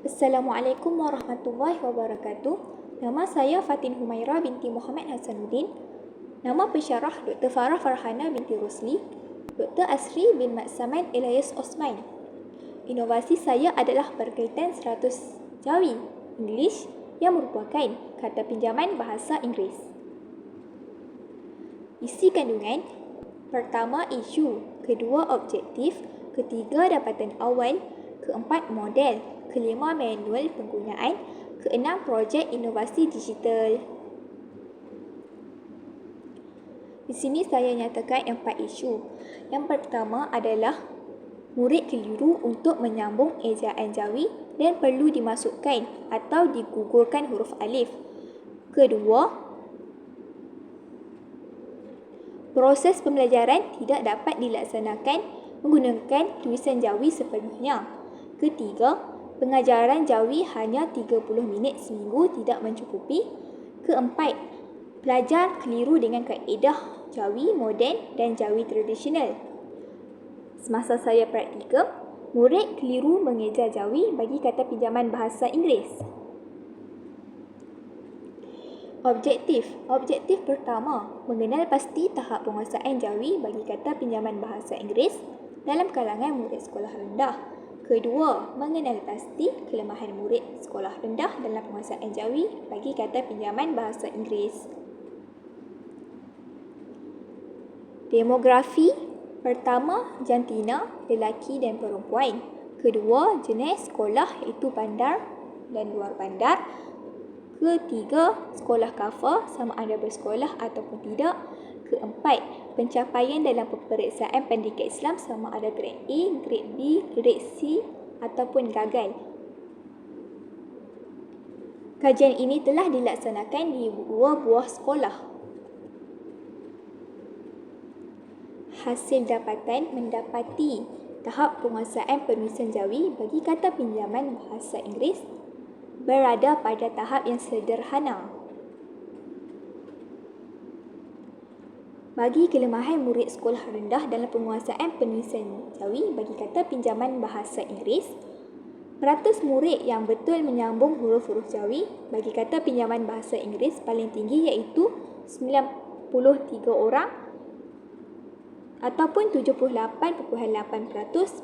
Assalamualaikum warahmatullahi wabarakatuh. Nama saya Fatin Humaira binti Muhammad Hasanuddin. Nama pensyarah Dr. Farah Farhana binti Rosli, Dr. Asri bin Maksaman Elias Osman. Inovasi saya adalah berkaitan 100 Jawi English yang merupakan kata pinjaman bahasa Inggeris. Isi kandungan: pertama, isu; kedua, objektif; ketiga, dapatan awal; keempat, model; kelima, manual penggunaan; keenam, projek inovasi digital. Di sini saya nyatakan 4 isu. Yang pertama adalah murid keliru untuk menyambung ejaan Jawi dan perlu dimasukkan atau digugurkan huruf alif. Kedua, proses pembelajaran tidak dapat dilaksanakan menggunakan tulisan Jawi sepenuhnya. Ketiga, pengajaran Jawi hanya 30 minit seminggu tidak mencukupi. Keempat, pelajar keliru dengan kaedah Jawi moden dan Jawi tradisional. Semasa saya praktikum, murid keliru mengeja Jawi bagi kata pinjaman bahasa Inggeris. Objektif pertama, mengenal pasti tahap penguasaan Jawi bagi kata pinjaman bahasa Inggeris dalam kalangan murid sekolah rendah. Kedua, mengenal pasti kelemahan murid sekolah rendah dalam penguasaan Jawi bagi kata pinjaman bahasa Inggeris. Demografi: pertama, jantina, lelaki dan perempuan. Kedua, jenis sekolah iaitu bandar dan luar bandar. Ketiga, sekolah kafah sama ada bersekolah ataupun tidak. Keempat, pencapaian dalam peperiksaan pendidikan Islam sama ada grade A, grade B, grade C ataupun gagal. Kajian ini telah dilaksanakan di 2 buah sekolah. Hasil dapatan mendapati tahap penguasaan penulisan Jawi bagi kata pinjaman bahasa Inggeris berada pada tahap yang sederhana. Bagi kelemahan murid sekolah rendah dalam penguasaan penulisan Jawi bagi kata pinjaman bahasa Inggeris, peratus murid yang betul menyambung huruf-huruf Jawi bagi kata pinjaman bahasa Inggeris paling tinggi iaitu 93 orang ataupun 78.8%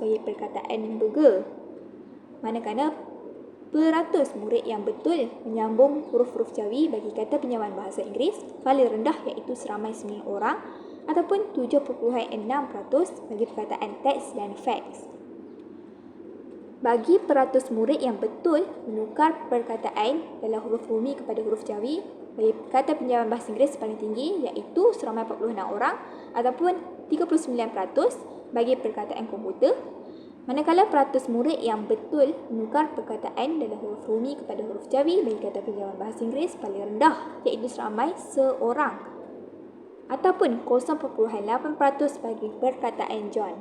bagi perkataan burger. Manakala peratus murid yang betul menyambung huruf-huruf Jawi bagi kata pinjaman bahasa Inggeris paling rendah iaitu seramai 9 orang ataupun 7.6% bagi perkataan teks dan fax. Bagi peratus murid yang betul menukar perkataan dalam huruf bumi kepada huruf Jawi bagi kata pinjaman bahasa Inggeris paling tinggi iaitu seramai 46 orang ataupun 39% bagi perkataan komputer. Manakala peratus murid yang betul menukar perkataan dalam huruf bumi kepada huruf Jawi bagi kata pinjaman bahasa Inggeris paling rendah iaitu seramai seorang ataupun 0.8% bagi perkataan John.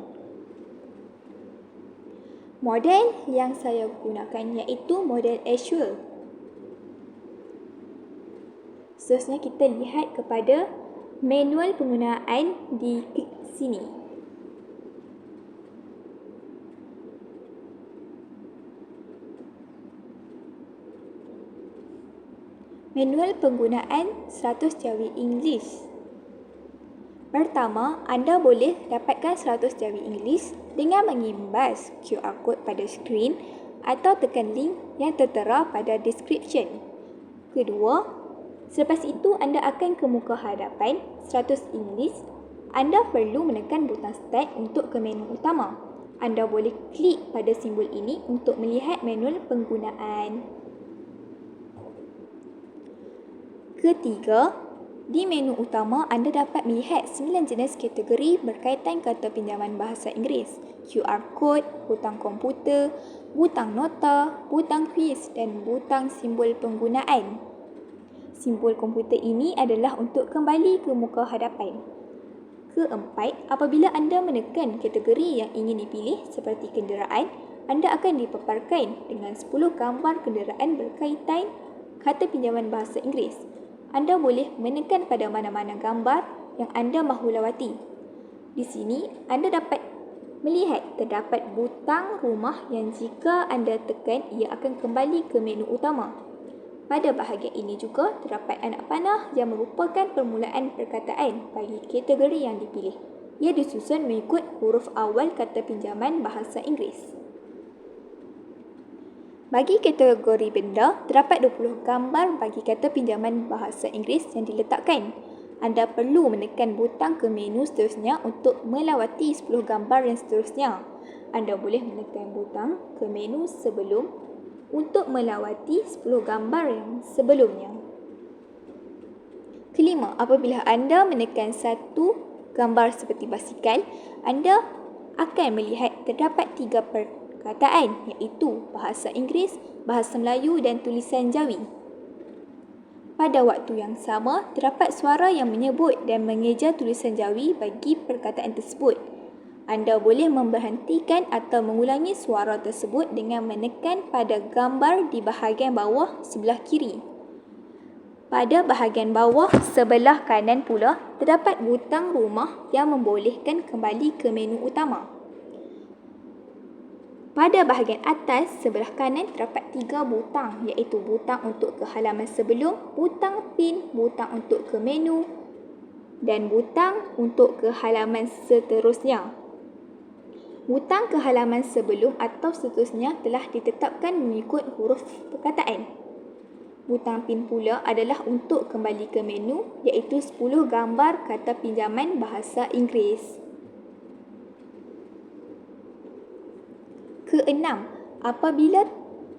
Model yang saya gunakan iaitu model Azure. Seterusnya kita lihat kepada manual penggunaan di sini. Manual penggunaan 100 Jawi English. Pertama, anda boleh dapatkan 100 Jawi English dengan mengimbas QR code pada skrin atau tekan link yang tertera pada description. Kedua, selepas itu anda akan ke muka hadapan 100 English. Anda perlu menekan butang start untuk ke menu utama. Anda boleh klik pada simbol ini untuk melihat manual penggunaan. Ketiga, di menu utama anda dapat melihat 9 jenis kategori berkaitan kata pinjaman bahasa Inggeris: QR code, butang komputer, butang nota, butang quiz dan butang simbol penggunaan. Simbol komputer ini adalah untuk kembali ke muka hadapan. Keempat, apabila anda menekan kategori yang ingin dipilih seperti kenderaan, anda akan dipaparkan dengan 10 gambar kenderaan berkaitan kata pinjaman bahasa Inggeris. Anda boleh menekan pada mana-mana gambar yang anda mahu lawati. Di sini, anda dapat Melihat terdapat butang rumah yang jika anda tekan, ia akan kembali ke menu utama. Pada bahagian ini juga terdapat anak panah yang merupakan permulaan perkataan bagi kategori yang dipilih. Ia disusun mengikut huruf awal kata pinjaman bahasa Inggeris. Bagi kategori benda, terdapat 20 gambar bagi kata pinjaman bahasa Inggeris yang diletakkan. Anda perlu menekan butang ke menu seterusnya untuk melawati 10 gambar yang seterusnya. Anda boleh menekan butang ke menu sebelum untuk melawati 10 gambar yang sebelumnya. Kelima, apabila anda menekan satu gambar seperti basikal, anda akan melihat terdapat 3 perkataan iaitu bahasa Inggeris, bahasa Melayu dan tulisan Jawi. Pada waktu yang sama, terdapat suara yang menyebut dan mengeja tulisan Jawi bagi perkataan tersebut. Anda boleh memberhentikan atau mengulangi suara tersebut dengan menekan pada gambar di bahagian bawah sebelah kiri. Pada bahagian bawah sebelah kanan pula, terdapat butang rumah yang membolehkan kembali ke menu utama. Pada bahagian atas sebelah kanan terdapat 3 butang iaitu butang untuk ke halaman sebelum, butang pin, butang untuk ke menu dan butang untuk ke halaman seterusnya. Butang ke halaman sebelum atau seterusnya telah ditetapkan mengikut huruf perkataan. Butang pin pula adalah untuk kembali ke menu iaitu 10 gambar kata pinjaman bahasa Inggeris. Keenam, apabila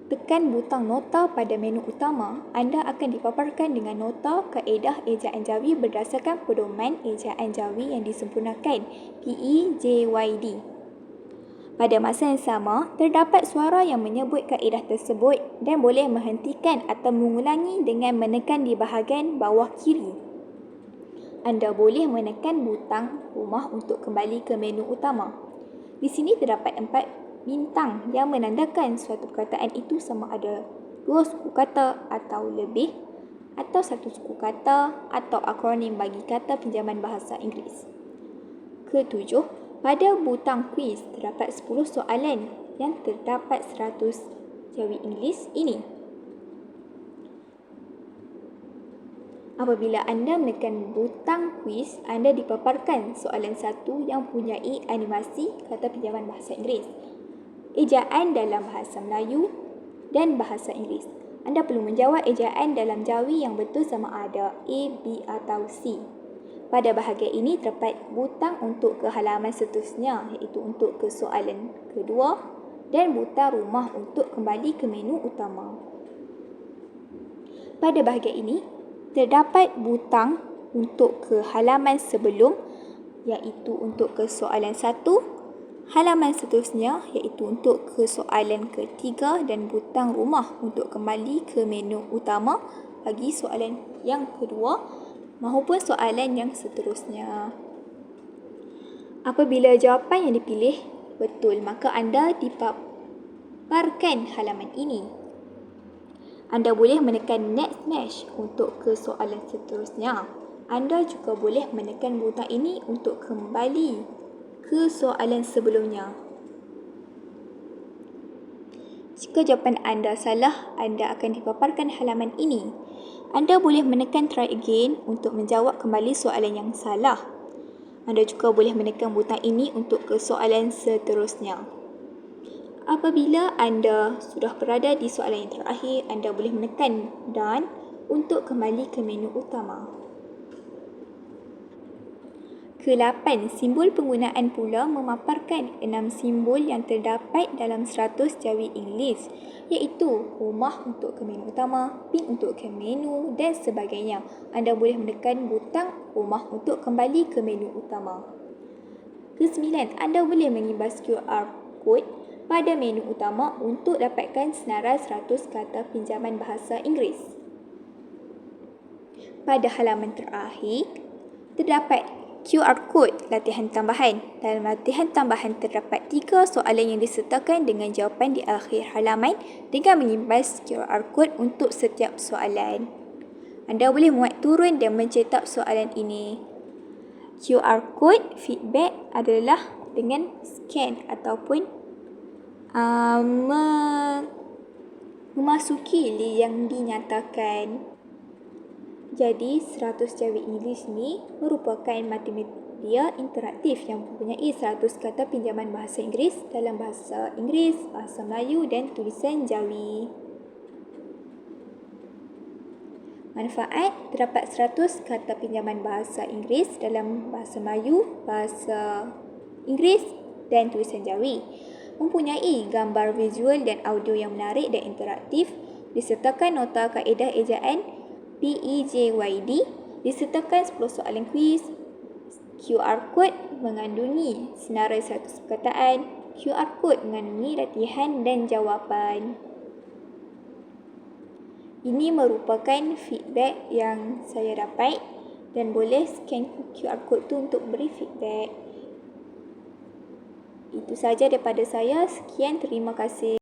tekan butang nota pada menu utama, anda akan dipaparkan dengan nota kaedah ejaan Jawi berdasarkan pedoman ejaan Jawi yang disempurnakan PEJYD. Pada masa yang sama, terdapat suara yang menyebut kaedah tersebut dan boleh menghentikan atau mengulangi dengan menekan di bahagian bawah kiri. Anda boleh menekan butang rumah untuk kembali ke menu utama. Di sini terdapat 4 bintang yang menandakan suatu perkataan itu sama ada 2 suku kata atau lebih, atau 1 suku kata atau akronim bagi kata pinjaman bahasa Inggeris. Ketujuh, pada butang kuis terdapat 10 soalan yang terdapat 100 Jawi Inggeris ini. Apabila anda menekan butang kuis, anda dipaparkan soalan 1 yang mempunyai animasi kata pinjaman bahasa Inggeris, ejaan dalam bahasa Melayu dan bahasa Inggeris. Anda perlu menjawab ejaan dalam Jawi yang betul sama ada A, B atau C. Pada bahagian ini terdapat butang untuk ke halaman seterusnya iaitu untuk ke soalan kedua dan butang rumah untuk kembali ke menu utama. Pada bahagian ini terdapat butang untuk ke halaman sebelum iaitu untuk ke soalan 1, halaman seterusnya iaitu untuk ke soalan ketiga dan butang rumah untuk kembali ke menu utama bagi soalan yang kedua maupun soalan yang seterusnya. Apabila jawapan yang dipilih betul, maka anda dipaparkan halaman ini. Anda boleh menekan next match untuk ke soalan seterusnya. Anda juga boleh menekan butang ini untuk kembali ke soalan sebelumnya. Jika jawapan anda salah, anda akan dipaparkan halaman ini. Anda boleh menekan try again untuk menjawab kembali soalan yang salah. Anda juga boleh menekan butang ini untuk ke soalan seterusnya. Apabila anda sudah berada di soalan yang terakhir, anda boleh menekan done untuk kembali ke menu utama. Ke-8, simbol penggunaan pula memaparkan 6 simbol yang terdapat dalam 100 Jawi Inggeris iaitu rumah untuk ke menu utama, pin untuk ke menu dan sebagainya. Anda boleh menekan butang rumah untuk kembali ke menu utama. Ke-9, anda boleh mengimbas QR code pada menu utama untuk dapatkan senarai 100 kata pinjaman bahasa Inggeris. Pada halaman terakhir, terdapat QR code latihan tambahan. Dalam latihan tambahan terdapat 3 soalan yang disertakan dengan jawapan di akhir halaman dengan mengimbas QR code untuk setiap soalan. Anda boleh muat turun dan mencetak soalan ini. QR code feedback adalah dengan scan ataupun memasuki link yang dinyatakan. Jadi 100 Jawab English ni merupakan multimedia interaktif yang mempunyai 100 kata pinjaman bahasa Inggeris dalam bahasa Inggeris, bahasa Melayu dan tulisan Jawi. Manfaat: terdapat 100 kata pinjaman bahasa Inggeris dalam bahasa Melayu, bahasa Inggeris dan tulisan Jawi. Mempunyai gambar, visual dan audio yang menarik dan interaktif, disertakan nota kaedah ejaan PEJYD, disertakan 10 soalan kuis, QR Code mengandungi senarai 100 perkataan, QR Code mengandungi latihan dan jawapan. Ini merupakan feedback yang saya dapat dan boleh scan QR Code tu untuk beri feedback. Itu sahaja daripada saya. Sekian, terima kasih.